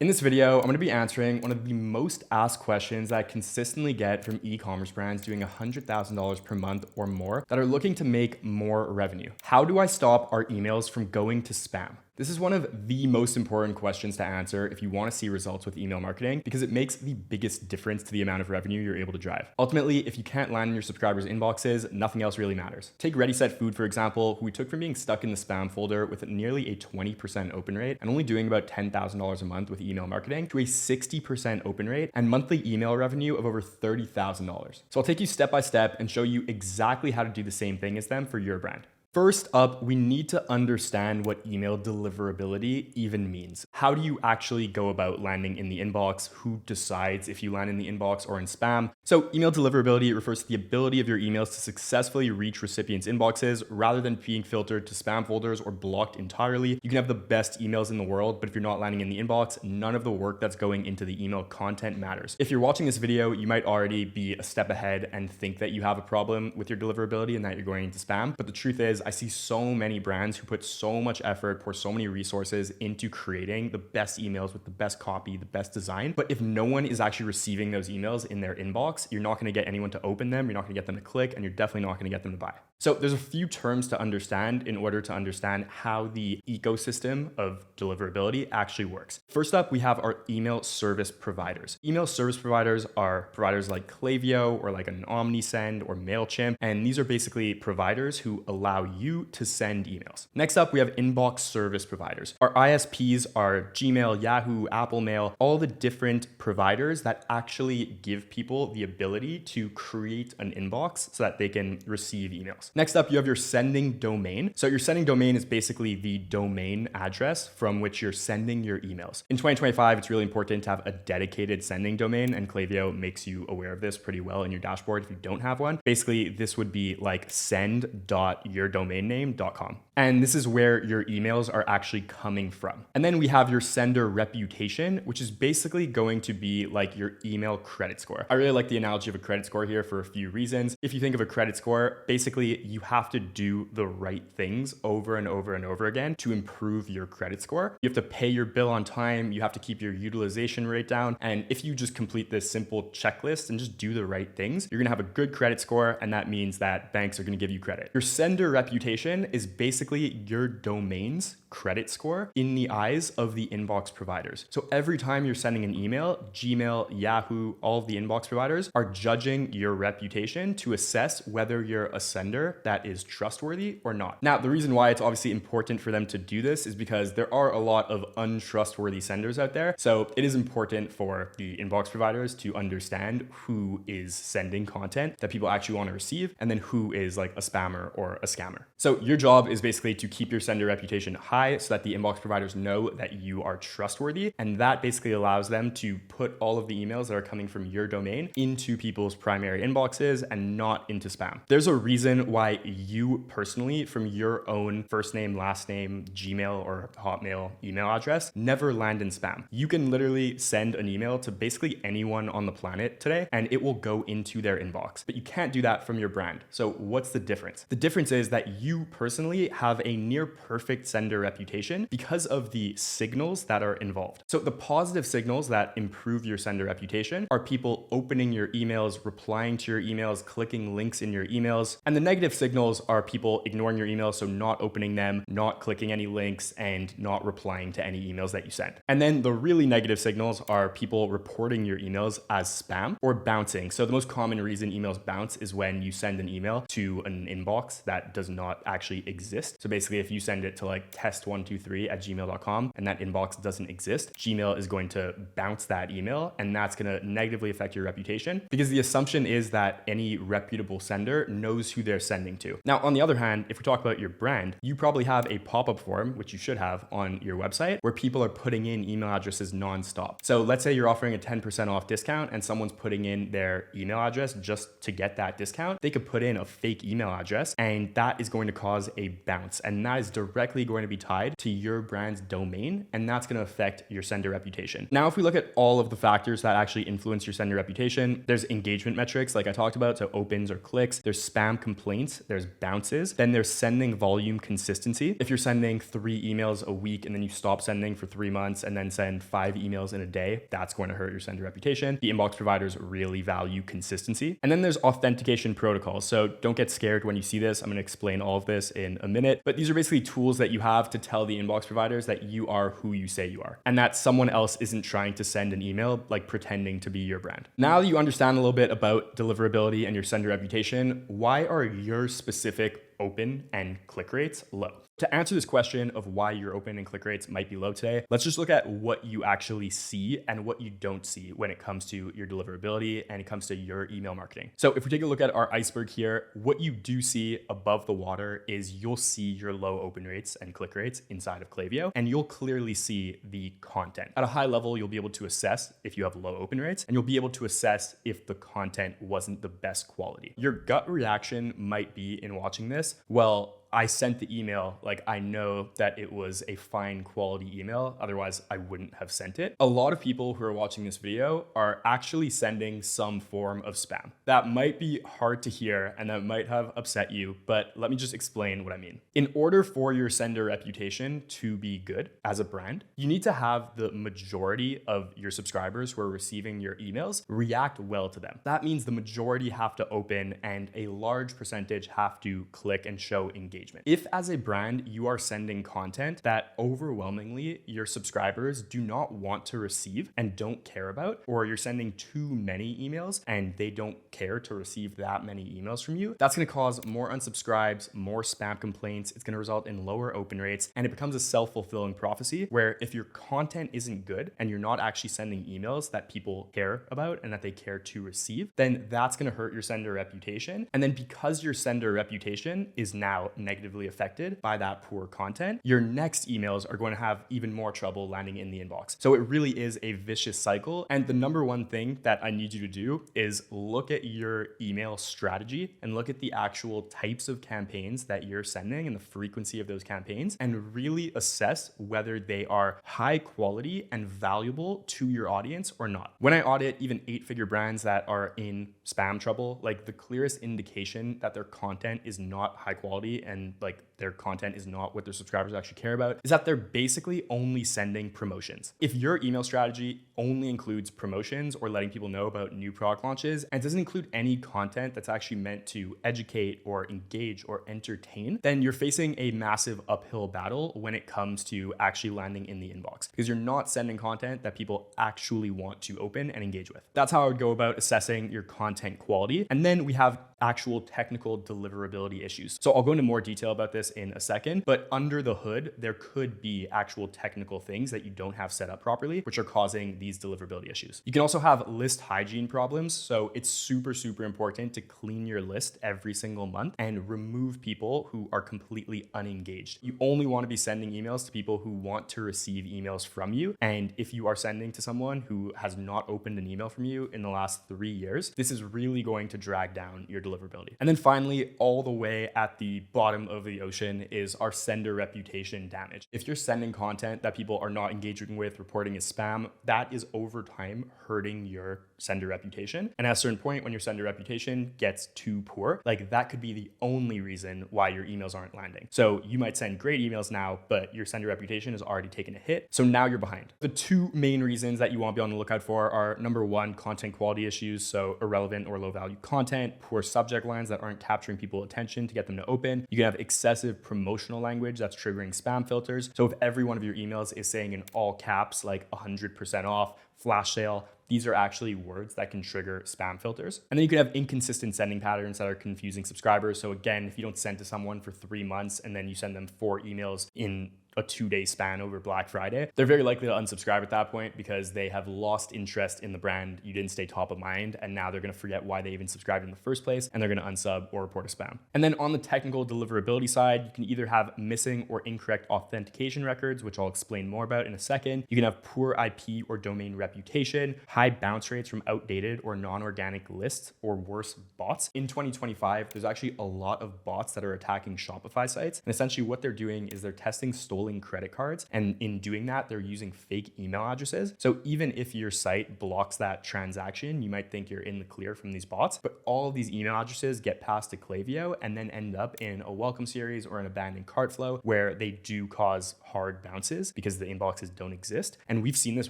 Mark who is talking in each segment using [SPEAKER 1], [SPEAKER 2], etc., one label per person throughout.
[SPEAKER 1] In this video, I'm going to be answering one of the most asked questions that I consistently get from e-commerce brands doing $100,000 per month or more that are looking to make more revenue. How do I stop our emails from going to spam? This is one of the most important questions to answer if you want to see results with email marketing because it makes the biggest difference to the amount of revenue you're able to drive. Ultimately, if you can't land in your subscribers' inboxes, nothing else really matters. Take Ready Set Food, for example, who we took from being stuck in the spam folder with nearly a 20% open rate and only doing about $10,000 a month with email marketing to a 60% open rate and monthly email revenue of over $30,000. So I'll take you step by step and show you exactly how to do the same thing as them for your brand. First up, we need to understand what email deliverability even means. How do you actually go about landing in the inbox? Who decides if you land in the inbox or in spam? So email deliverability refers to the ability of your emails to successfully reach recipients' inboxes rather than being filtered to spam folders or blocked entirely. You can have the best emails in the world, but if you're not landing in the inbox, none of the work that's going into the email content matters. If you're watching this video, you might already be a step ahead and think that you have a problem with your deliverability and that you're going into spam. But the truth is, I see so many brands who put so much effort, pour so many resources into creating the best emails with the best copy, the best design. But if no one is actually receiving those emails in their inbox, you're not going to get anyone to open them. You're not going to get them to click, and you're definitely not going to get them to buy. So there's a few terms to understand in order to understand how the ecosystem of deliverability actually works. First up, we have our email service providers. Email service providers are providers like Klaviyo or like an OmniSend or MailChimp. And these are basically providers who allow you to send emails. Next up, we have inbox service providers. Our ISPs are Gmail, Yahoo, Apple Mail, all the different providers that actually give people the ability to create an inbox so that they can receive emails. Next up, you have your sending domain. So your sending domain is basically the domain address from which you're sending your emails. In 2025, it's really important to have a dedicated sending domain, and Klaviyo makes you aware of this pretty well in your dashboard if you don't have one. Basically, this would be like send.yourdomainname.com. And this is where your emails are actually coming from. And then we have your sender reputation, which is basically going to be like your email credit score. I really like the analogy of a credit score here for a few reasons. If you think of a credit score, basically you have to do the right things over and over and over again to improve your credit score. You have to pay your bill on time. You have to keep your utilization rate down. And if you just complete this simple checklist and just do the right things, you're going to have a good credit score. And that means that banks are going to give you credit. Your sender reputation is basically your domain's credit score in the eyes of the inbox providers. So every time you're sending an email, Gmail, Yahoo, all of the inbox providers are judging your reputation to assess whether you're a sender that is trustworthy or not. Now, the reason why it's obviously important for them to do this is because there are a lot of untrustworthy senders out there. So it is important for the inbox providers to understand who is sending content that people actually want to receive and then who is like a spammer or a scammer. So your job is basically to keep your sender reputation high so that the inbox providers know that you are trustworthy. And that basically allows them to put all of the emails that are coming from your domain into people's primary inboxes and not into spam. There's a reason why you personally, from your own first name, last name, Gmail or Hotmail email address, never land in spam. You can literally send an email to basically anyone on the planet today and it will go into their inbox. But you can't do that from your brand. So what's the difference? The difference is that you personally have a near perfect sender reputation because of the signals that are involved. So the positive signals that improve your sender reputation are people opening your emails, replying to your emails, clicking links in your emails. And the negative signals are people ignoring your emails, so not opening them, not clicking any links, and not replying to any emails that you send. And then the really negative signals are people reporting your emails as spam or bouncing. So the most common reason emails bounce is when you send an email to an inbox that does not actually exist. So basically, if you send it to like test123@gmail.com and that inbox doesn't exist, Gmail is going to bounce that email and that's going to negatively affect your reputation because the assumption is that any reputable sender knows who they're sending to. Now, on the other hand, if we talk about your brand, you probably have a pop-up form, which you should have on your website, where people are putting in email addresses nonstop. So let's say you're offering a 10% off discount and someone's putting in their email address just to get that discount. They could put in a fake email address and that is going to cause a bounce. And that is directly going to be tied to your brand's domain, and that's going to affect your sender reputation. Now, if we look at all of the factors that actually influence your sender reputation, there's engagement metrics, like I talked about, so opens or clicks, there's spam complaints, there's bounces, then there's sending volume consistency. If you're sending 3 emails a week and then you stop sending for 3 months and then send 5 emails in a day, that's going to hurt your sender reputation. The inbox providers really value consistency. And then there's authentication protocols. So don't get scared when you see this. I'm going to explain all of this in a minute, but these are basically tools that you have to tell the inbox providers that you are who you say you are and that someone else isn't trying to send an email like pretending to be your brand. Now that you understand a little bit about deliverability and your sender reputation, why are your specific open and click rates low? To answer this question of why your open and click rates might be low today, let's just look at what you actually see and what you don't see when it comes to your deliverability and it comes to your email marketing. So if we take a look at our iceberg here, what you do see above the water is you'll see your low open rates and click rates inside of Klaviyo, and you'll clearly see the content. At a high level, you'll be able to assess if you have low open rates, and you'll be able to assess if the content wasn't the best quality. Your gut reaction might be in watching this, well, I sent the email, like I know that it was a fine quality email, otherwise I wouldn't have sent it. A lot of people who are watching this video are actually sending some form of spam. That might be hard to hear and that might have upset you, but let me just explain what I mean. In order for your sender reputation to be good as a brand, you need to have the majority of your subscribers who are receiving your emails react well to them. That means the majority have to open and a large percentage have to click and show engagement. If as a brand, you are sending content that overwhelmingly your subscribers do not want to receive and don't care about, or you're sending too many emails and they don't care to receive that many emails from you, that's going to cause more unsubscribes, more spam complaints. It's going to result in lower open rates, and it becomes a self-fulfilling prophecy where if your content isn't good and you're not actually sending emails that people care about and that they care to receive, then that's going to hurt your sender reputation. And then because your sender reputation is now negatively affected by that poor content, your next emails are going to have even more trouble landing in the inbox. So it really is a vicious cycle. And the number one thing that I need you to do is look at your email strategy and look at the actual types of campaigns that you're sending and the frequency of those campaigns, and really assess whether they are high quality and valuable to your audience or not. When I audit even 8-figure brands that are in spam trouble, like the clearest indication that their content is not high quality and like their content is not what their subscribers actually care about is that they're basically only sending promotions. If your email strategy only includes promotions or letting people know about new product launches and doesn't include any content that's actually meant to educate or engage or entertain, then you're facing a massive uphill battle when it comes to actually landing in the inbox, because you're not sending content that people actually want to open and engage with. That's how I would go about assessing your content quality. And then we have actual technical deliverability issues. So I'll go into more detail about this in a second, but under the hood, there could be actual technical things that you don't have set up properly, which are causing these deliverability issues. You can also have list hygiene problems. So it's super important to clean your list every single month and remove people who are completely unengaged. You only want to be sending emails to people who want to receive emails from you. And if you are sending to someone who has not opened an email from you in the last 3 years, this is really going to drag down your deliverability. And then finally, all the way at the bottom of the ocean is our sender reputation damage. If you're sending content that people are not engaging with, reporting as spam, that is over time hurting your sender reputation. And at a certain point, when your sender reputation gets too poor, like that could be the only reason why your emails aren't landing. So you might send great emails now, but your sender reputation has already taken a hit. So now you're behind. The 2 main reasons that you want to be on the lookout for are number 1, content quality issues. So irrelevant or low value content, poor subject lines that aren't capturing people's attention to get them to open. You can have excessive promotional language that's triggering spam filters. So if every one of your emails is saying in all caps, like 100% off, flash sale, these are actually words that can trigger spam filters. And then you could have inconsistent sending patterns that are confusing subscribers. So again, if you don't send to someone for 3 months and then you send them 4 emails in a 2-day span over Black Friday, they're very likely to unsubscribe at that point because they have lost interest in the brand. You didn't stay top of mind, and now they're going to forget why they even subscribed in the first place, and they're going to unsub or report a spam. And then on the technical deliverability side, you can either have missing or incorrect authentication records, which I'll explain more about in a second. You can have poor IP or domain reputation, high bounce rates from outdated or non-organic lists, or worse, bots. In 2025, there's actually a lot of bots that are attacking Shopify sites, and essentially what they're doing is they're testing stolen pulling credit cards. And in doing that, they're using fake email addresses. So even if your site blocks that transaction, you might think you're in the clear from these bots, but all of these email addresses get passed to Klaviyo and then end up in a welcome series or an abandoned cart flow where they do cause hard bounces because the inboxes don't exist. And we've seen this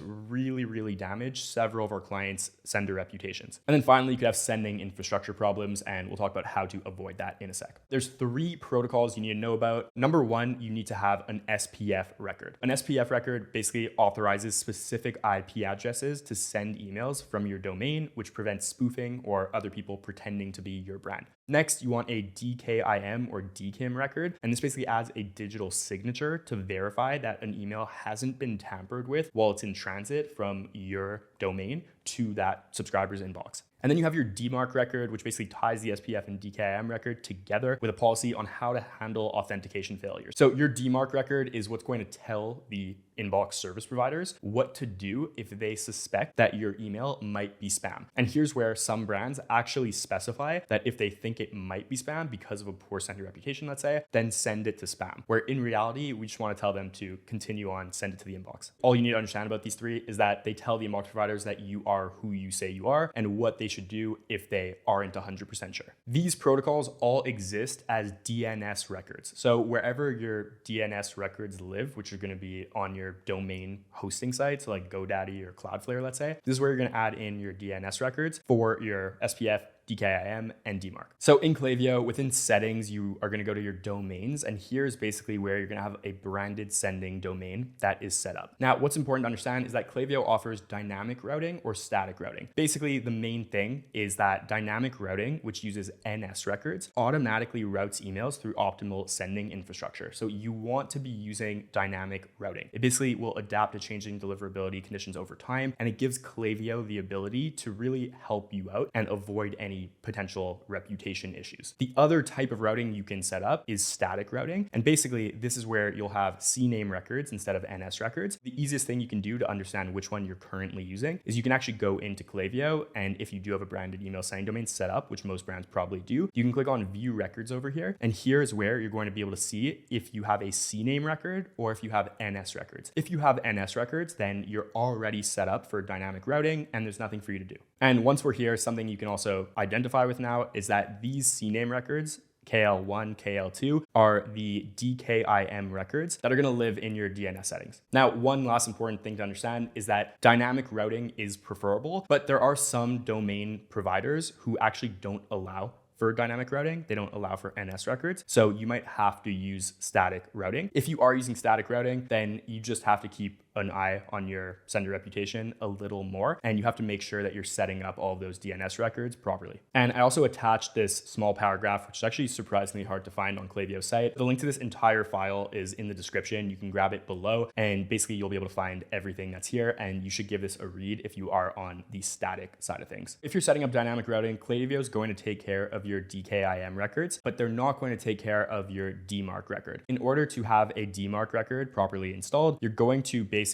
[SPEAKER 1] really damage several of our clients' sender reputations. And then finally, you could have sending infrastructure problems, and we'll talk about how to avoid that in a sec. There's 3 protocols you need to know about. Number 1, you need to have an SPF record. An SPF record basically authorizes specific IP addresses to send emails from your domain, which prevents spoofing or other people pretending to be your brand. Next, you want a DKIM or DKIM record, and this basically adds a digital signature to verify that an email hasn't been tampered with while it's in transit from your domain to that subscriber's inbox. And then you have your DMARC record, which basically ties the SPF and DKIM record together with a policy on how to handle authentication failures. So your DMARC record is what's going to tell the inbox service providers what to do if they suspect that your email might be spam. And here's where some brands actually specify that if they think it might be spam because of a poor sender reputation, let's say, then send it to spam. Where in reality, we just want to tell them to continue on, send it to the inbox. All you need to understand about these 3 is that they tell the inbox providers that you are who you say you are and what they should do if they aren't 100% sure. These protocols all exist as DNS records. So wherever your DNS records live, which are going to be on your domain hosting site, so like GoDaddy or Cloudflare, let's say, this is where you're going to add in your DNS records for your SPF, DKIM, and DMARC. So in Klaviyo, within settings, you are going to go to your domains, and here's basically where you're going to have a branded sending domain that is set up. Now, what's important to understand is that Klaviyo offers dynamic routing or static routing. Basically, the main thing is that dynamic routing, which uses NS records, automatically routes emails through optimal sending infrastructure. So you want to be using dynamic routing. It basically will adapt to changing deliverability conditions over time, and it gives Klaviyo the ability to really help you out and avoid any potential reputation issues. The other type of routing you can set up is static routing. And basically, this is where you'll have CNAME records instead of NS records. The easiest thing you can do to understand which one you're currently using is you can actually go into Klaviyo, and if you do have a branded email sending domain set up, which most brands probably do, you can click on View Records over here. And here's where you're going to be able to see if you have a CNAME record or if you have NS records. If you have NS records, then you're already set up for dynamic routing and there's nothing for you to do. And once we're here, something you can also identify with now is that these CNAME records, KL1, KL2, are the DKIM records that are going to live in your DNS settings. Now, one last important thing to understand is that dynamic routing is preferable, but there are some domain providers who actually don't allow for dynamic routing. They don't allow for NS records. So you might have to use static routing. If you are using static routing, then you just have to keep an eye on your sender reputation a little more, and you have to make sure that you're setting up all of those DNS records properly. And I also attached this small paragraph, which is actually surprisingly hard to find on Klaviyo's site. The link to this entire file is in the description. You can grab it below, and basically you'll be able to find everything that's here, and you should give this a read if you are on the static side of things. If you're setting up dynamic routing, Klaviyo is going to take care of your DKIM records, but they're not going to take care of your DMARC record. In order to have a DMARC record properly installed, you're going to basically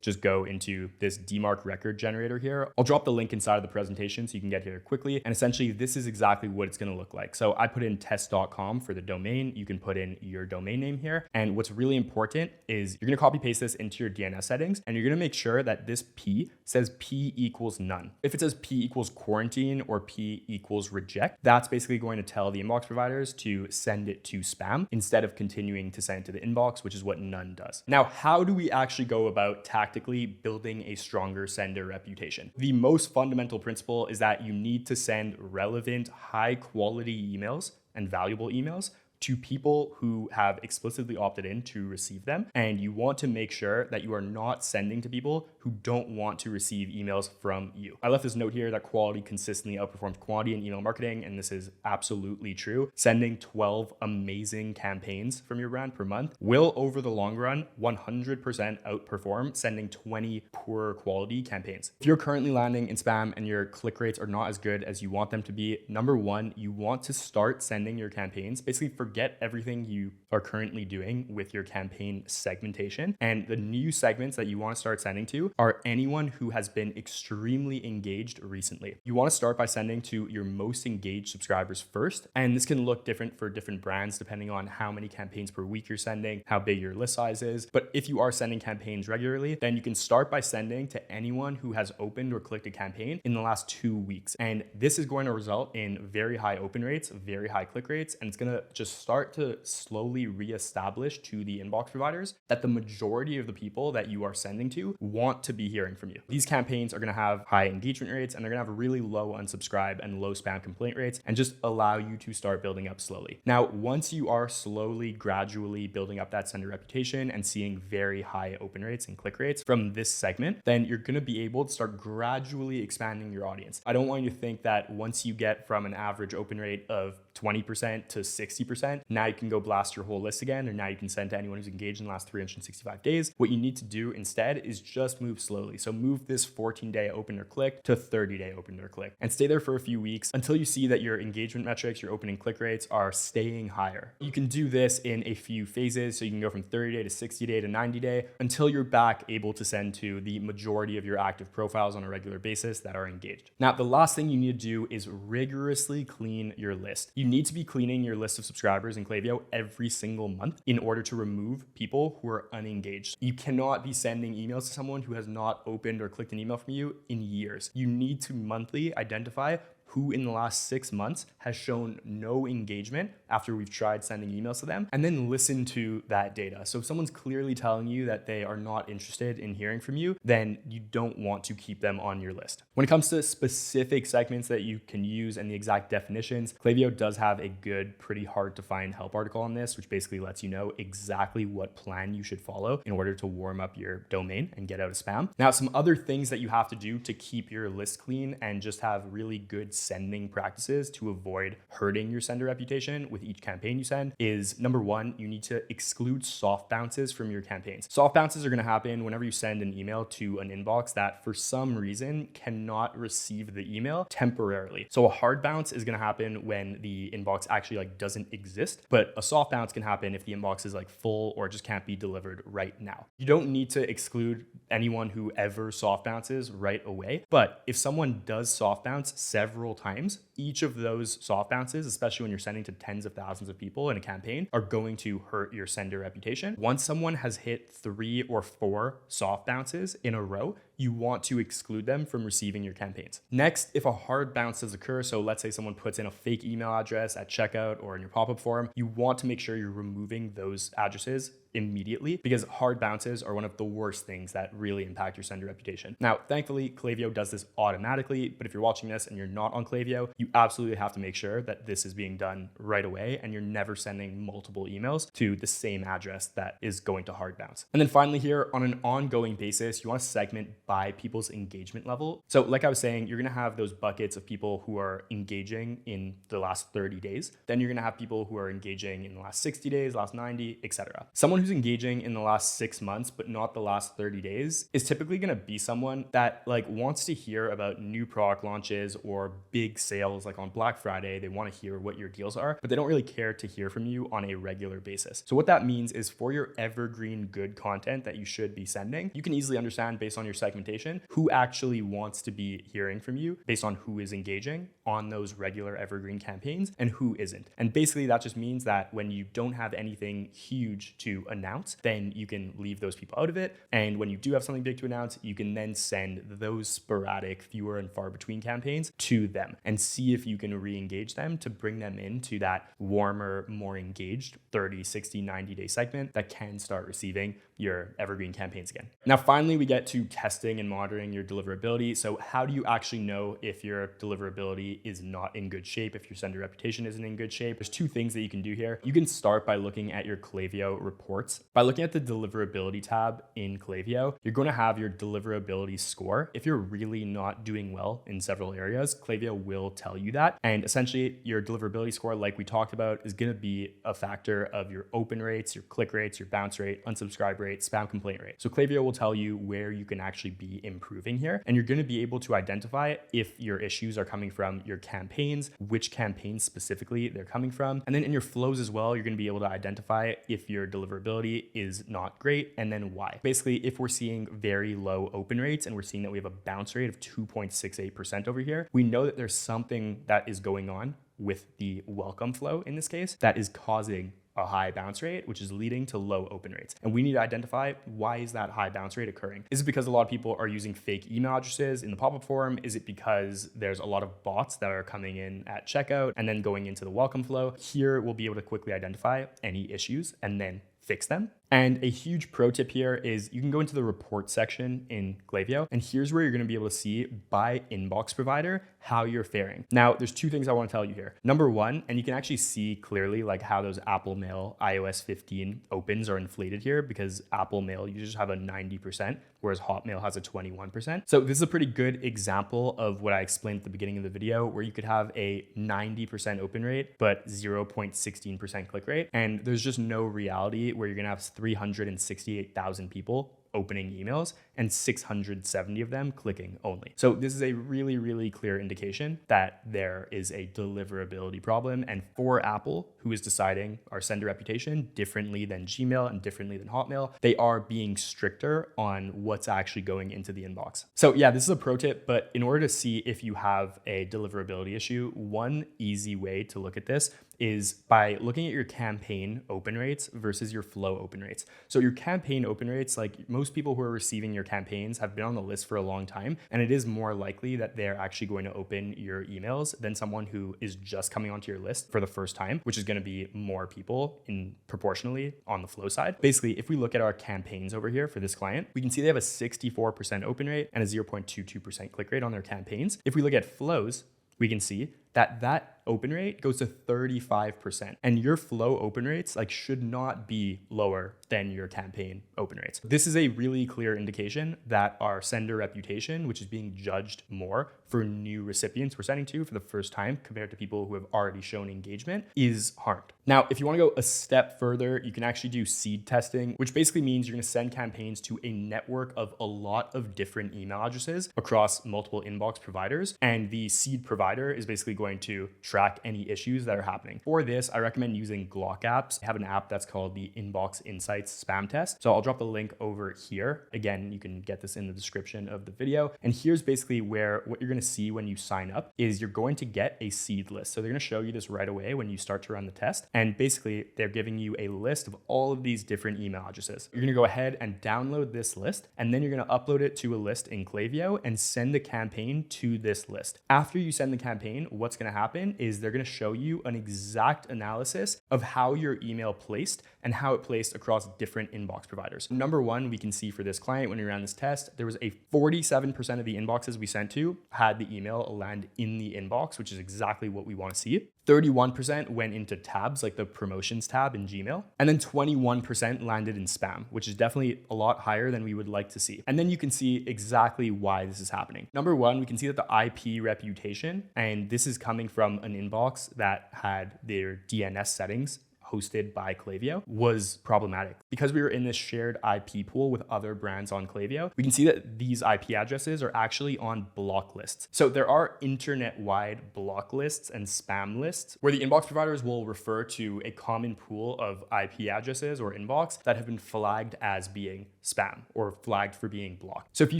[SPEAKER 1] just go into this DMARC record generator here. I'll drop the link inside of the presentation so you can get here quickly. And essentially, this is exactly what it's going to look like. So I put in test.com for the domain. You can put in your domain name here. And what's really important is you're going to copy paste this into your DNS settings, and you're going to make sure that this P says P equals none. If it says P equals quarantine or P equals reject, that's basically going to tell the inbox providers to send it to spam instead of continuing to send it to the inbox, which is what none does. Now, how do we actually go about tactically building a stronger sender reputation? The most fundamental principle is that you need to send relevant, high quality emails and valuable emails to people who have explicitly opted in to receive them. And you want to make sure that you are not sending to people who don't want to receive emails from you. I left this note here that quality consistently outperforms quantity in email marketing, and this is absolutely true. Sending 12 amazing campaigns from your brand per month will, over the long run, 100% outperform sending 20 poor quality campaigns. If you're currently landing in spam and your click rates are not as good as you want them to be, number one, you want to start sending your campaigns, basically forget everything you are currently doing with your campaign segmentation. And the new segments that you want to start sending to are anyone who has been extremely engaged recently. You want to start by sending to your most engaged subscribers first. And this can look different for different brands depending on how many campaigns per week you're sending, how big your list size is. But if you are sending campaigns regularly, then you can start by sending to anyone who has opened or clicked a campaign in the last 2 weeks. And this is going to result in very high open rates, very high click rates, and it's going to just start to slowly reestablish to the inbox providers that the majority of the people that you are sending to want to be hearing from you. These campaigns are going to have high engagement rates, and they're going to have really low unsubscribe and low spam complaint rates, and just allow you to start building up slowly. Now, once you are slowly, gradually building up that sender reputation and seeing very high open rates and click rates from this segment, then you're going to be able to start gradually expanding your audience. I don't want you to think that once you get from an average open rate of 20% to 60%, now you can go blast your whole list again, or now you can send to anyone who's engaged in the last 365 days. What you need to do instead is just move slowly. So move this 14-day open or click to 30-day open or click, and stay there for a few weeks until you see that your engagement metrics, your open and click rates are staying higher. You can do this in a few phases. So you can go from 30-day to 60-day to 90-day until you're back able to send to the majority of your active profiles on a regular basis that are engaged. Now, the last thing you need to do is rigorously clean your list. You need to be cleaning your list of subscribers in Klaviyo every single month in order to remove people who are unengaged. You cannot be sending emails to someone who has not opened or clicked an email from you in years. You need to monthly identify who in the last 6 months has shown no engagement after we've tried sending emails to them, and then listen to that data. So if someone's clearly telling you that they are not interested in hearing from you, then you don't want to keep them on your list. When it comes to specific segments that you can use and the exact definitions, Klaviyo does have a good, pretty hard to find help article on this, which basically lets you know exactly what plan you should follow in order to warm up your domain and get out of spam. Now, some other things that you have to do to keep your list clean and just have really good sending practices to avoid hurting your sender reputation with each campaign you send is, number one, you need to exclude soft bounces from your campaigns. Soft bounces are going to happen whenever you send an email to an inbox that for some reason cannot receive the email temporarily. So a hard bounce is going to happen when the inbox actually doesn't exist, but a soft bounce can happen if the inbox is full or just can't be delivered right now. You don't need to exclude anyone who ever soft bounces right away, but if someone does soft bounce several times, each of those soft bounces, especially when you're sending to tens of thousands of people in a campaign, are going to hurt your sender reputation. Once someone has hit 3 or 4 soft bounces in a row, you want to exclude them from receiving your campaigns. Next, if a hard bounce does occur, so let's say someone puts in a fake email address at checkout or in your pop-up form, you want to make sure you're removing those addresses immediately, because hard bounces are one of the worst things that really impact your sender reputation. Now, thankfully, Klaviyo does this automatically, but if you're watching this and you're not on Klaviyo, you absolutely have to make sure that this is being done right away and you're never sending multiple emails to the same address that is going to hard bounce. And then finally here, on an ongoing basis, you want to segment by people's engagement level. So like I was saying, you're going to have those buckets of people who are engaging in the last 30 days. Then you're going to have people who are engaging in the last 60 days, last 90, etc. Someone who's engaging in the last 6 months, but not the last 30 days is typically going to be someone that wants to hear about new product launches or big sales on Black Friday. They want to hear what your deals are, but they don't really care to hear from you on a regular basis. So what that means is for your evergreen good content that you should be sending, you can easily understand based on your segmentation who actually wants to be hearing from you based on who is engaging on those regular evergreen campaigns and who isn't. And basically that just means that when you don't have anything huge to announce, then you can leave those people out of it. And when you do have something big to announce, you can then send those sporadic, fewer and far between campaigns to them and see if you can re-engage them to bring them into that warmer, more engaged 30, 60, 90-day segment that can start receiving your evergreen campaigns again. Now, finally, we get to testing and monitoring your deliverability. So how do you actually know if your deliverability is not in good shape, if your sender reputation isn't in good shape? There's 2 things that you can do here. You can start by looking at your Klaviyo reports. By looking at the deliverability tab in Klaviyo, you're going to have your deliverability score. If you're really not doing well in several areas, Klaviyo will tell you that. And essentially your deliverability score, like we talked about, is going to be a factor of your open rates, your click rates, your bounce rate, unsubscribe rate, spam complaint rate. So Klaviyo will tell you where you can actually be improving here. And you're going to be able to identify if your issues are coming from your campaigns, which campaigns specifically they're coming from. And then in your flows as well, you're going to be able to identify if your deliverability is not great and then why. Basically, if we're seeing very low open rates and we're seeing that we have a bounce rate of 2.68% over here, we know that there's something that is going on with the welcome flow in this case that is causing a high bounce rate, which is leading to low open rates. And we need to identify, why is that high bounce rate occurring? Is it because a lot of people are using fake email addresses in the pop-up form? Is it because there's a lot of bots that are coming in at checkout and then going into the welcome flow? Here, we'll be able to quickly identify any issues and then fix them. And a huge pro tip here is you can go into the report section in Klaviyo, and here's where you're going to be able to see by inbox provider how you're faring. Now, there's two things I want to tell you here. Number one, and you can actually see clearly like how those Apple Mail iOS 15 opens are inflated here, because Apple Mail, you just have a 90%, whereas Hotmail has a 21%. So this is a pretty good example of what I explained at the beginning of the video, where you could have a 90% open rate, but 0.16% click rate. And there's just no reality where you're going to have 368,000 people opening emails and 670 of them clicking only. So this is a really, really clear indication that there is a deliverability problem. And for Apple, who is deciding our sender reputation differently than Gmail and differently than Hotmail, they are being stricter on what's actually going into the inbox. So yeah, this is a pro tip, but in order to see if you have a deliverability issue, one easy way to look at this is by looking at your campaign open rates versus your flow open rates. So your campaign open rates, like most people who are receiving your campaigns have been on the list for a long time, and it is more likely that they're actually going to open your emails than someone who is just coming onto your list for the first time, which is going to be more people in proportionally on the flow side. Basically, if we look at our campaigns over here for this client, we can see they have a 64% open rate and a 0.22% click rate on their campaigns. If we look at flows, we can see that open rate goes to 35%, and your flow open rates should not be lower than your campaign open rates. This is a really clear indication that our sender reputation, which is being judged more for new recipients we're sending to for the first time compared to people who have already shown engagement, is harmed. Now, if you want to go a step further, you can actually do seed testing, which basically means you're going to send campaigns to a network of a lot of different email addresses across multiple inbox providers, and the seed provider is basically going to track any issues that are happening. For this, I recommend using Glock apps. I have an app that's called the Inbox Insights Spam Test. So I'll drop the link over here. Again, you can get this in the description of the video. And here's basically where what you're going to see when you sign up is you're going to get a seed list. So they're going to show you this right away when you start to run the test. And basically they're giving you a list of all of these different email addresses. You're going to go ahead and download this list, and then you're going to upload it to a list in Klaviyo and send the campaign to this list. After you send the campaign, what's going to happen is they're going to show you an exact analysis of how your email placed and how it placed across different inbox providers. Number one, we can see for this client, when we ran this test, there was a 47% of the inboxes we sent to had the email land in the inbox, which is exactly what we want to see. 31% went into tabs like the promotions tab in Gmail, and then 21% landed in spam, which is definitely a lot higher than we would like to see. And then you can see exactly why this is happening. Number one, we can see that the IP reputation, and this is coming from an inbox that had their DNS settings hosted by Klaviyo, was problematic. Because we were in this shared IP pool with other brands on Klaviyo, we can see that these IP addresses are actually on block lists. So there are internet-wide block lists and spam lists where the inbox providers will refer to a common pool of IP addresses or inbox that have been flagged as being spam or flagged for being blocked. So if you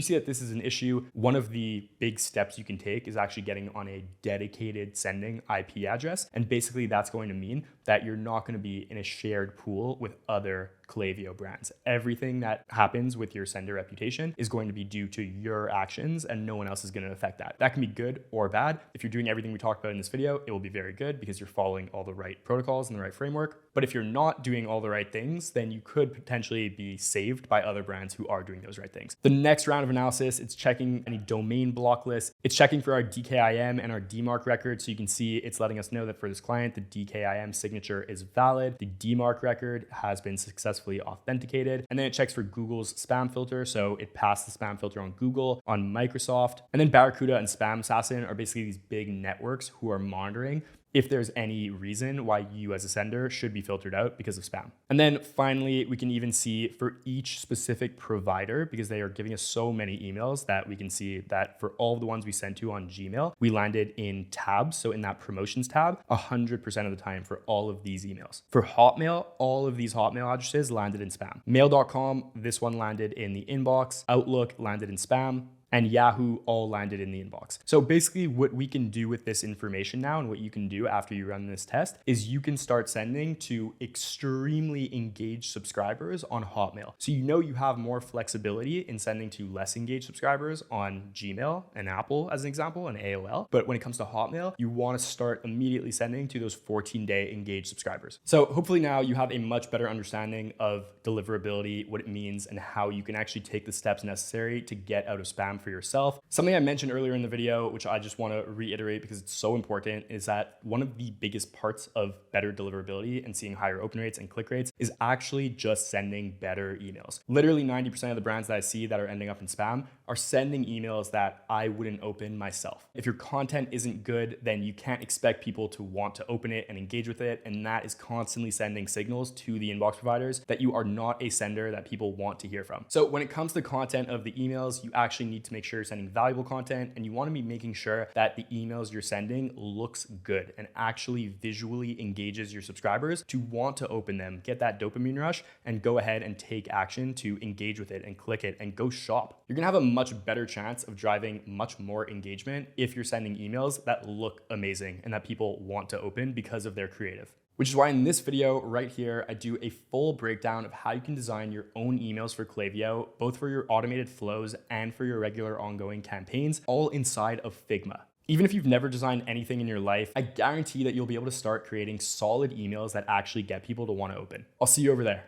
[SPEAKER 1] see that this is an issue, one of the big steps you can take is actually getting on a dedicated sending IP address. And basically that's going to mean that you're not going to be in a shared pool with other Klaviyo brands. Everything that happens with your sender reputation is going to be due to your actions, and no one else is going to affect that. That can be good or bad. If you're doing everything we talked about in this video, it will be very good because you're following all the right protocols and the right framework. But if you're not doing all the right things, then you could potentially be saved by other brands who are doing those right things. The next round of analysis, it's checking any domain block lists. It's checking for our DKIM and our DMARC record. So you can see it's letting us know that for this client, the DKIM signature is valid. The DMARC record has been successfully authenticated. And then it checks for Google's spam filter. So it passed the spam filter on Google, on Microsoft. And then Barracuda and Spam Assassin are basically these big networks who are monitoring if there's any reason why you as a sender should be filtered out because of spam. And then finally, we can even see for each specific provider, because they are giving us so many emails, that we can see that for all of the ones we sent to on Gmail, we landed in tabs. So in that promotions tab, 100% of the time for all of these emails. For Hotmail, all of these Hotmail addresses landed in spam. Mail.com, this one landed in the inbox. Outlook landed in spam. And Yahoo all landed in the inbox. So basically what we can do with this information now, and what you can do after you run this test, is you can start sending to extremely engaged subscribers on Hotmail. So you know you have more flexibility in sending to less engaged subscribers on Gmail and Apple as an example, and AOL. But when it comes to Hotmail, you want to start immediately sending to those 14-day engaged subscribers. So hopefully now you have a much better understanding of deliverability, what it means, and how you can actually take the steps necessary to get out of spam for yourself. Something I mentioned earlier in the video, which I just want to reiterate because it's so important, is that one of the biggest parts of better deliverability and seeing higher open rates and click rates is actually just sending better emails. Literally 90% of the brands that I see that are ending up in spam are sending emails that I wouldn't open myself. If your content isn't good, then you can't expect people to want to open it and engage with it. And that is constantly sending signals to the inbox providers that you are not a sender that people want to hear from. So when it comes to content of the emails, you actually need to make sure you're sending valuable content, and you want to be making sure that the emails you're sending looks good and actually visually engages your subscribers to want to open them, get that dopamine rush, and go ahead and take action to engage with it and click it and go shop. You're gonna have a much better chance of driving much more engagement if you're sending emails that look amazing and that people want to open because of their creative. Which is why in this video right here, I do a full breakdown of how you can design your own emails for Klaviyo, both for your automated flows and for your regular ongoing campaigns, all inside of Figma. Even if you've never designed anything in your life, I guarantee that you'll be able to start creating solid emails that actually get people to want to open. I'll see you over there.